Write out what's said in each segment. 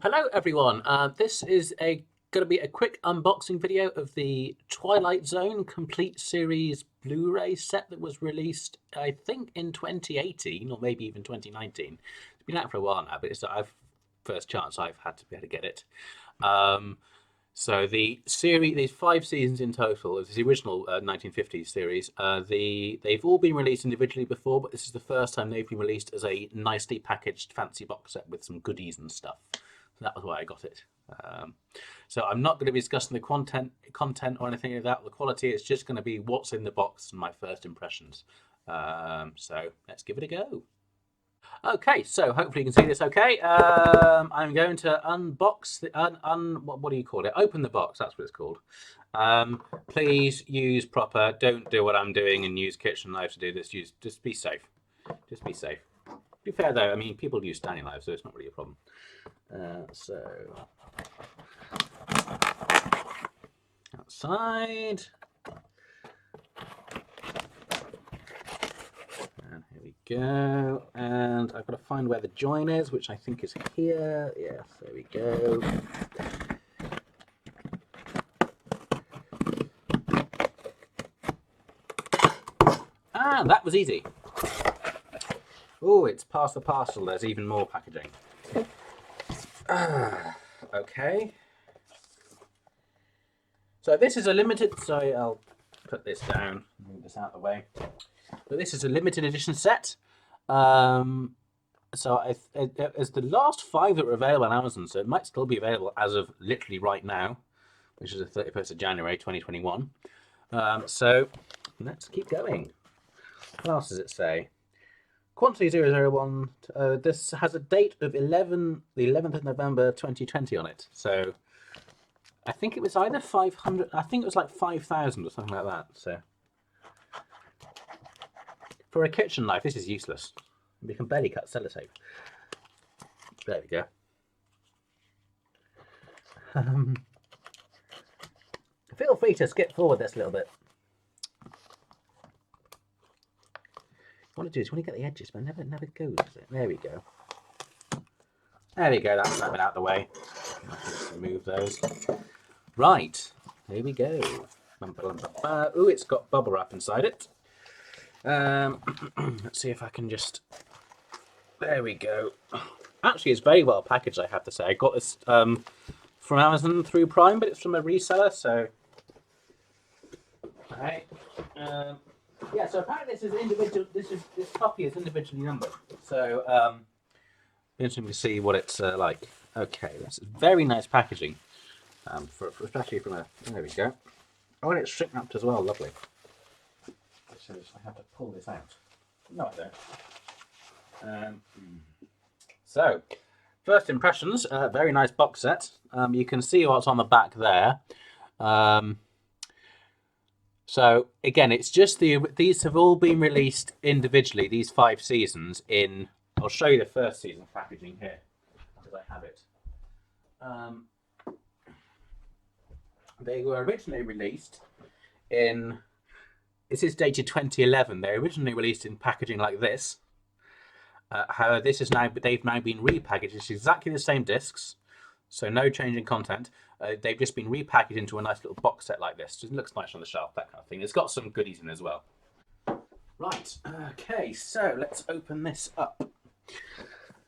Hello everyone, this is going to be a quick unboxing video of the Twilight Zone Complete Series Blu-ray set that was released, I think, in 2018 or maybe even 2019. It's been out for a while now, but it's the first chance I've had to be able to get it. So the series, there's 5 seasons in total. It's the original 1950s series. They've all been released individually before, but this is the first time they've been released as a nicely packaged fancy box set with some goodies and stuff. That was why I got it. So I'm not going to be discussing the content or anything like that, the quality. It's just going to be what's in the box and my first impressions. So let's give it a go. Okay, so hopefully you can see this okay. I'm going to unbox the what do you call it? Open the box. That's what it's called. Please use proper. Don't do what I'm doing and use kitchen knives to do this. Just be safe. Just be safe. To be fair though, I mean people use Stanley knives, so it's not really a problem. So outside, and here we go. And I've got to find where the join is, which I think is here. Yes, there we go. Ah, that was easy. Oh, it's past the parcel. There's even more packaging. Okay. So this is a limited. Sorry, I'll put this down. Move this out of the way. But this is a limited edition set. So it's the last 5 that were available on Amazon. So it might still be available as of literally right now, which is the 31st of January 2021. So let's keep going. What else does it say? Quantity 001. This has a date of the 11th of November 2020 on it. So I think it was either 500. I think it was like 5,000 or something like that. So for a kitchen knife, this is useless. We can barely cut sellotape. There we go. Feel free to skip forward this a little bit. What I want to do is when you get the edges, but it never goes, does it? There we go. There we go, that's that bit out of the way. Let's remove those. Right, here we go. Ooh, it's got bubble wrap inside it. Let's see if I can just... There we go. Actually, it's very well packaged, I have to say. I got this from Amazon through Prime, but it's from a reseller, so... Alright. Yeah, so apparently this is individual. This copy is individually numbered. So interesting to see what it's like. Okay, this is very nice packaging. Especially from a. There we go. Oh, and it's shrink wrapped as well. Lovely. So I have to pull this out. No, I don't. So, first impressions. Very nice box set. You can see what's on the back there. So again, it's just these have all been released individually. These 5 seasons in. I'll show you the first season packaging here because I have it. They were originally released in. This is dated 2011. They were originally released in packaging like this. However, this is now they've now been repackaged. It's exactly the same discs, so no change in content. They've just been repackaged into a nice little box set like this. It looks nice on the shelf, that kind of thing. It's got some goodies in as well. Right, okay, so let's open this up.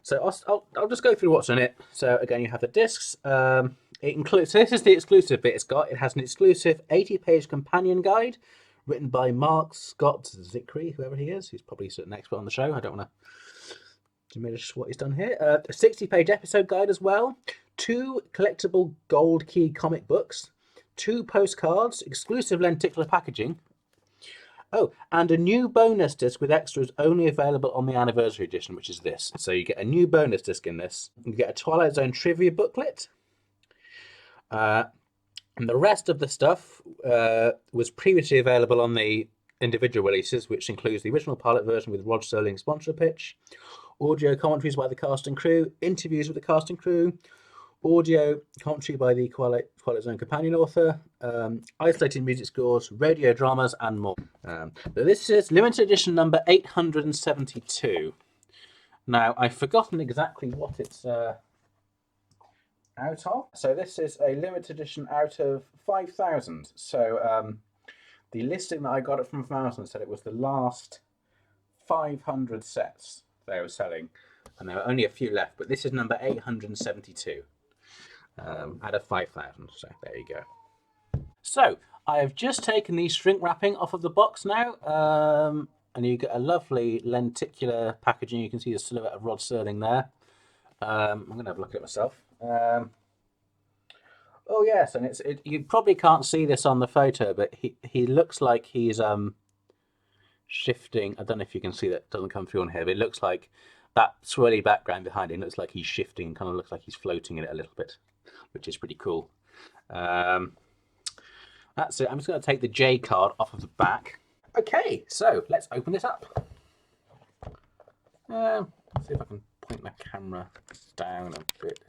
So I'll just go through what's in it. So again, you have the discs. It includes, so this is the exclusive bit it's got. It has an exclusive 80-page companion guide written by Mark Scott Zickery, whoever he is. He's probably an expert on the show. I don't want to diminish what he's done here. A 60-page episode guide as well. 2 collectible gold key comic books, 2 postcards, exclusive lenticular packaging. Oh, and a new bonus disc with extras only available on the Anniversary edition, which is this. So you get a new bonus disc in this. You get a Twilight Zone trivia booklet. And the rest of the stuff was previously available on the individual releases, which includes the original pilot version with Rod Serling's sponsor pitch, audio commentaries by the cast and crew, interviews with the cast and crew, audio commentary by the Twilight Zone companion author, isolated music scores, radio dramas, and more. This is limited edition number 872. Now, I've forgotten exactly what it's out of. So this is a limited edition out of 5,000. So the listing that I got it from Amazon said it was the last 500 sets they were selling, and there were only a few left. But this is number 872 out of 5,000. So there you go. So I have just taken the shrink wrapping off of the box now, and you get a lovely lenticular packaging. You can see the silhouette of Rod Serling there. I'm going to have a look at it myself. Oh yes, and you probably can't see this on the photo, but he looks like he's shifting. I don't know if you can see that, it doesn't come through on here, but it looks like that swirly background behind him looks like he's shifting, kind of looks like he's floating in it a little bit, which is pretty cool. That's it. I'm just going to take the J card off of the back. Okay, so let's open this up. Let's see if I can point the camera down a bit.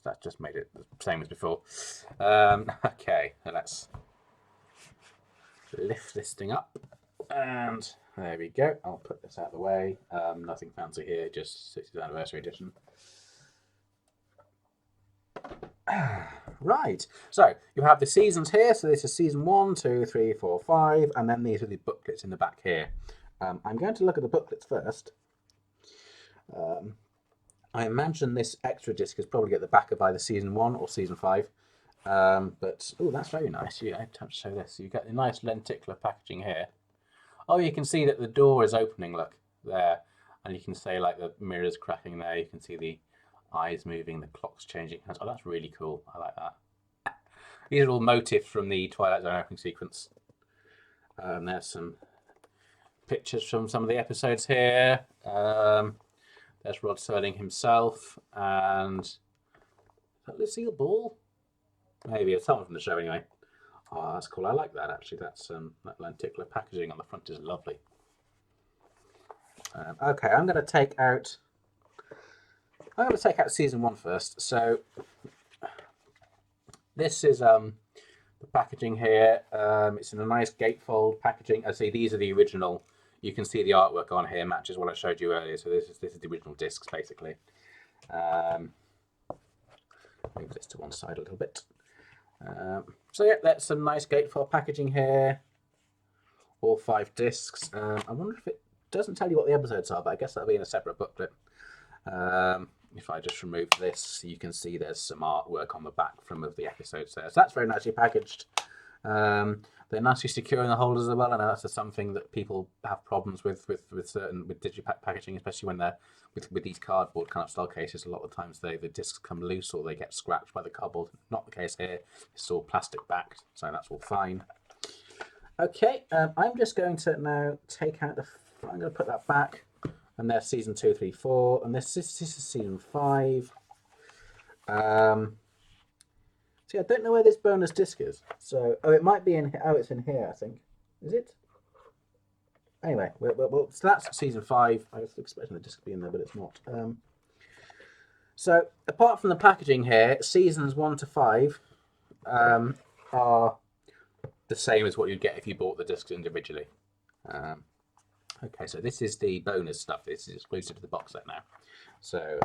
That's just made it the same as before. Okay, so let's lift this thing up, and there we go. I'll put this out of the way. Nothing fancy here, just 60th anniversary edition. Right, so you have the seasons here. So this is season 1, 2, 3, 4, 5, and then these are the booklets in the back here. I'm going to look at the booklets first. I imagine this extra disc is probably at the back of either season 1 or season 5. But oh, that's very nice. Yeah, I have to show this. You get the nice lenticular packaging here. Oh, you can see that the door is opening. Look there, and you can see like the mirrors cracking there. You can see the eyes moving, the clock's changing. Oh, that's really cool. I like that. These are all motifs from the Twilight Zone opening sequence. There's some pictures from some of the episodes here. There's Rod Serling himself, and is that Lucille Ball? Maybe it's someone from the show anyway. Oh, that's cool. I like that actually. That's that lenticular packaging on the front is lovely. Okay, I'm going to take out season 1 first. So this is the packaging here. It's in a nice gatefold packaging. I see these are the original. You can see the artwork on here matches what I showed you earlier. So this is the original discs basically. Move this to one side a little bit. So yeah, that's some nice gatefold packaging here. All 5 discs. I wonder if it doesn't tell you what the episodes are, but I guess that'll be in a separate booklet. If I just remove this, you can see there's some artwork on the back from of the episodes there. So that's very nicely packaged. They're nicely secure in the holders as well. I know that's something that people have problems with digipack packaging, especially when they're with these cardboard kind of style cases. A lot of times the discs come loose or they get scratched by the cardboard. Not the case here. It's all plastic backed, so that's all fine. Okay, I'm just going to now take out I'm going to put that back, and there's season 2, 3, 4, and this is season 5. See, I don't know where this bonus disc is. So, oh, it might be in here. Oh, it's in here, I think. Is it? Anyway, so that's season 5. I was expecting the disc to be in there, but it's not. So, apart from the packaging here, seasons 1 to 5 are the same as what you'd get if you bought the discs individually. Okay, so this is the bonus stuff. This is exclusive to the box set now. So,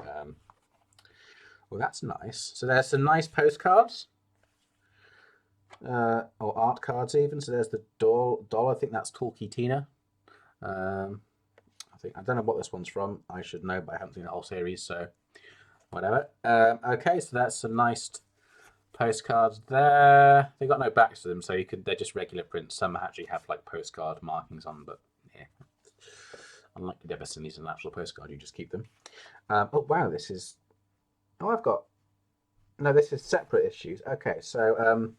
well, that's nice. So there's some nice postcards, or art cards even. So there's the doll. I think that's Talkie Tina. I don't know what this one's from. I should know, but I haven't seen the whole series, so whatever. Okay, so that's some nice postcards there. They got no backs to them, so they're just regular prints. Some actually have like postcard markings on, but yeah. Unlike you've ever seen these in an actual postcard, you just keep them. Oh wow, this is. Oh, I've got. No, this is separate issues. Okay, so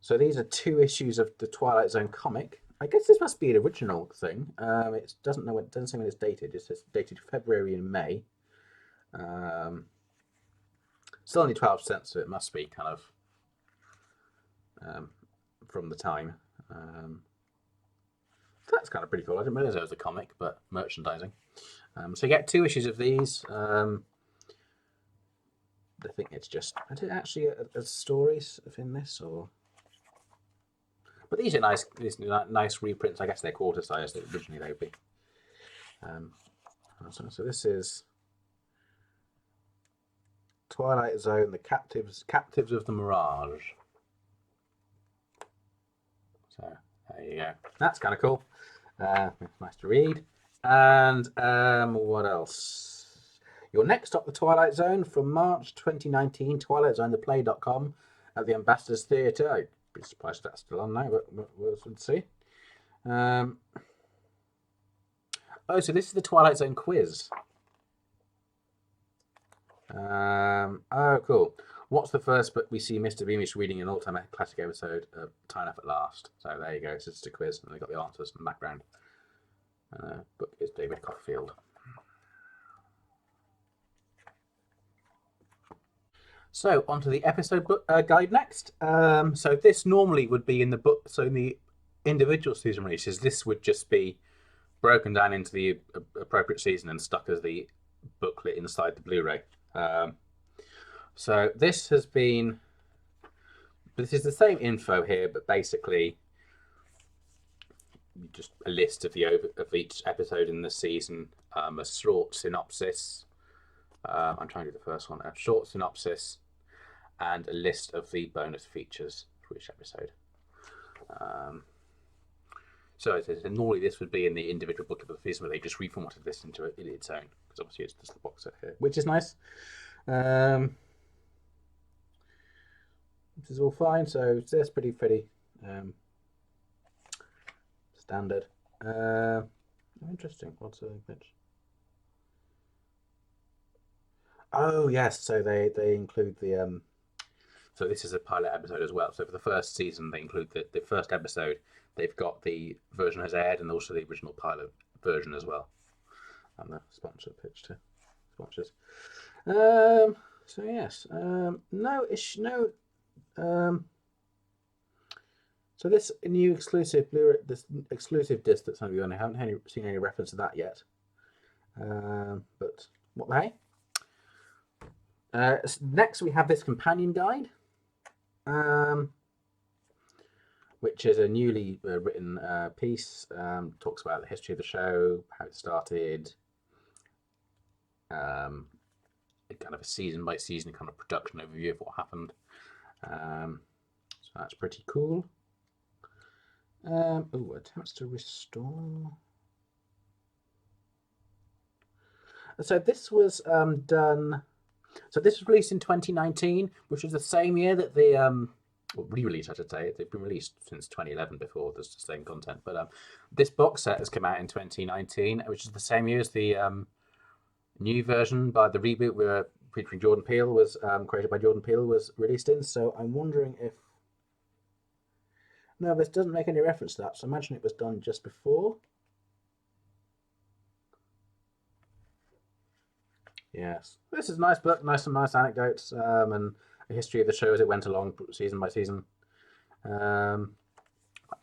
so these are 2 issues of the Twilight Zone comic. I guess this must be an original thing. It doesn't say when it's dated. It says dated February and May. Still only 12 cents, so it must be kind of from the time. That's kind of pretty cool. I didn't realize it was a comic, but merchandising. So you get 2 issues of these. I think it's just. Is it actually a stories in this, or? But these are nice reprints. I guess they're quarter size. Originally they would be. So this is. Twilight Zone, the Captives of the Mirage. So there you go. That's kind of cool. Nice to read. And what else? Your next stop, the Twilight Zone, from March 2019. Twilight Zone, theplay.com at the Ambassadors Theatre. I'd be surprised if that's still on now, but we'll see. Oh, so this is the Twilight Zone quiz. Oh, cool. What's the first book we see Mr. Beamish reading an all-time classic episode of Tying Up at Last? So there you go. It's just a quiz, and they got the answers in the background. Book is David Copperfield. So onto the episode book guide next. So this normally would be in the book. So in the individual season releases, this would just be broken down into the appropriate season and stuck as the booklet inside the Blu-ray. So this is the same info here, but basically just a list of each episode in the season, a short synopsis. I'm trying to do the first one. A short synopsis and a list of the bonus features for each episode. So normally this would be in the individual booklet of the season, but they just reformatted this into its own, because obviously it's just the box set here, which is nice. This is all fine, so that's pretty standard. Interesting. What's the pitch? Oh yes, so they include the so this is a pilot episode as well. So for the first season, they include the first episode. They've got the version has aired and also the original pilot version as well. And the sponsor pitch to sponsors. So yes, so this new exclusive Blu-ray, this exclusive disc that some of you haven't seen any reference to that yet. But what the hey? Next we have this companion guide, which is a newly written piece. Talks about the history of the show, how it started, kind of a season by season kind of production overview of what happened. So that's pretty cool. Attempts to restore. So this was done. So this was released in 2019, which was the same year that the re-release, I should say. They've been released since 2011 before. There's the same content, but this box set has come out in 2019, which is the same year as the new version by the reboot, featuring Jordan Peele, was created by Jordan Peele, was released in. So I'm wondering if this doesn't make any reference to that. So I imagine it was done just before. Yes, this is a nice book, nice anecdotes, and a history of the show as it went along, season by season. Now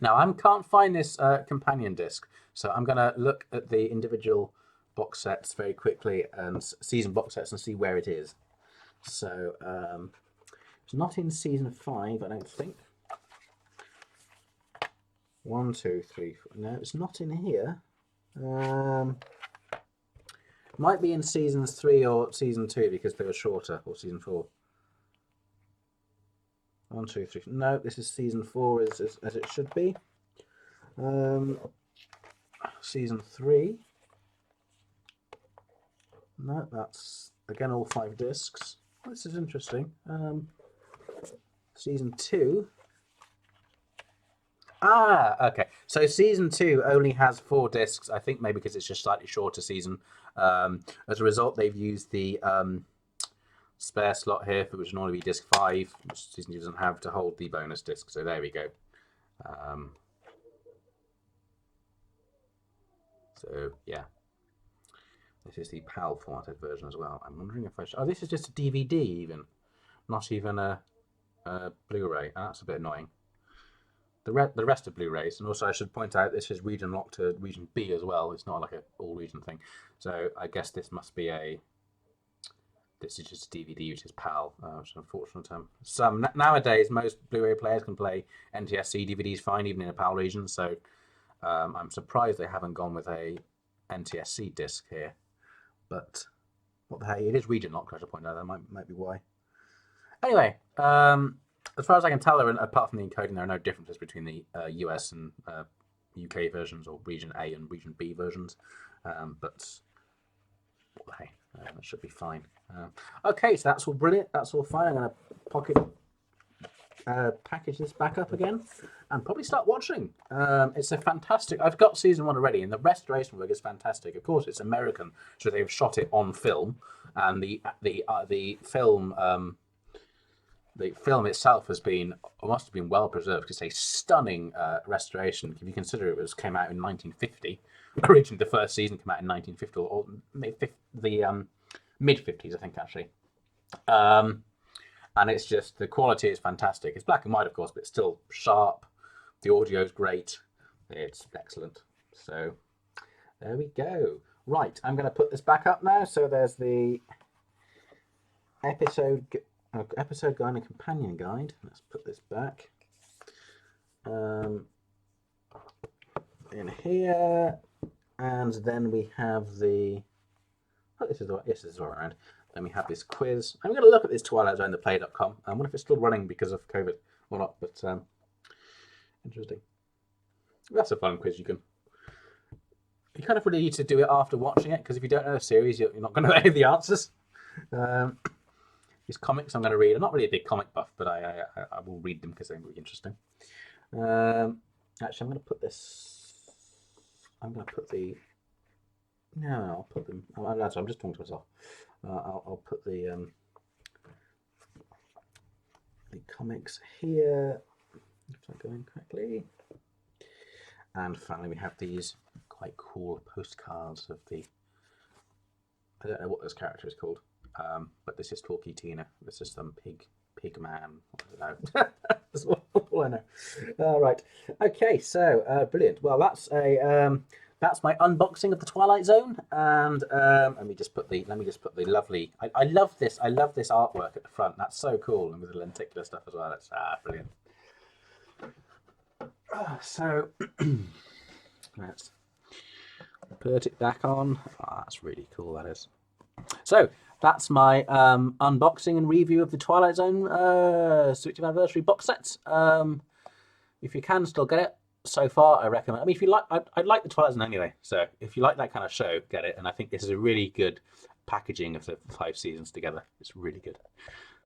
I can't find this companion disc, so I'm going to look at the individual box sets very quickly and season box sets and see where it is. So it's not in season 5, I don't think. 1, 2, 3, 4. No, it's not in here. Might be in season 3 or season 2 because they were shorter, or season 4. 1, 2, 3. No, this is season 4 as it should be. Season 3. No, that's again all 5 discs. This is interesting. Season 2. Okay. So season 2 only has 4 discs. I think maybe because it's just slightly shorter season. As a result, they've used the spare slot here, for which would normally be disc 5, which season 2 doesn't have, to hold the bonus disc. So there we go. So yeah, this is the PAL formatted version as well. I'm wondering if I should. Oh, this is just a DVD, even, not even a Blu-ray. That's a bit annoying. The rest of Blu-rays, and also I should point out this is region locked to region B as well. It's not like a all region thing. So I guess this must be this is just a DVD, which is PAL, which is an unfortunate term. Nowadays, most Blu-ray players can play NTSC DVDs fine, even in a PAL region. So I'm surprised they haven't gone with a NTSC disc here. But What the hey? It is region locked, I should point out. That might be why. Anyway, as far as I can tell, apart from the encoding, there are no differences between the US and UK versions, or region A and region B versions. But hey, that should be fine. Okay, so that's all brilliant. That's all fine. I'm going to package this back up again and probably start watching. It's a fantastic. I've got season 1 already, and the restoration work is fantastic. Of course, it's American, so they've shot it on film, and the film. The film itself must have been well preserved. It's a stunning restoration. If you consider it came out in 1950, originally the first season came out in 1950 or the mid 50s, I think actually. And it's just the quality is fantastic. It's black and white, of course, but it's still sharp. The audio is great. It's excellent. So there we go. Right, I'm going to put this back up now. So there's the episode guide and companion guide. Let's put this back in here, and then we have the. Oh, this is all around. Then we have this quiz. I'm going to look at this Twilight Zone, theplay.com. I wonder if it's still running because of COVID or not. But interesting. That's a fun quiz. You kind of really need to do it after watching it, because if you don't know the series, you're not going to know any of the answers. These comics I'm going to read. I'm not really a big comic buff, but I will read them because they're really interesting. Actually, I'm going to put this. I'm going to put the. No, I'll put them. I'm just talking to myself. I'll put the comics here. If I'm going correctly. And finally, we have these quite cool postcards of the. I don't know what this character is called. But this is Talkie Tina. This is some pig man. I don't know. That's all I know. All right. Okay. So brilliant. Well, that's my unboxing of the Twilight Zone, and let me just put the lovely. I love this. I love this artwork at the front. That's so cool, and with the lenticular stuff as well. That's brilliant. So let's put it back on. That's really cool. That is. So that's my unboxing and review of the Twilight Zone 60th Anniversary Box Set. If you can still get it, so far I recommend. I mean, if you like, I like the Twilight Zone anyway. So if you like that kind of show, get it. And I think this is a really good packaging of the 5 seasons together. It's really good.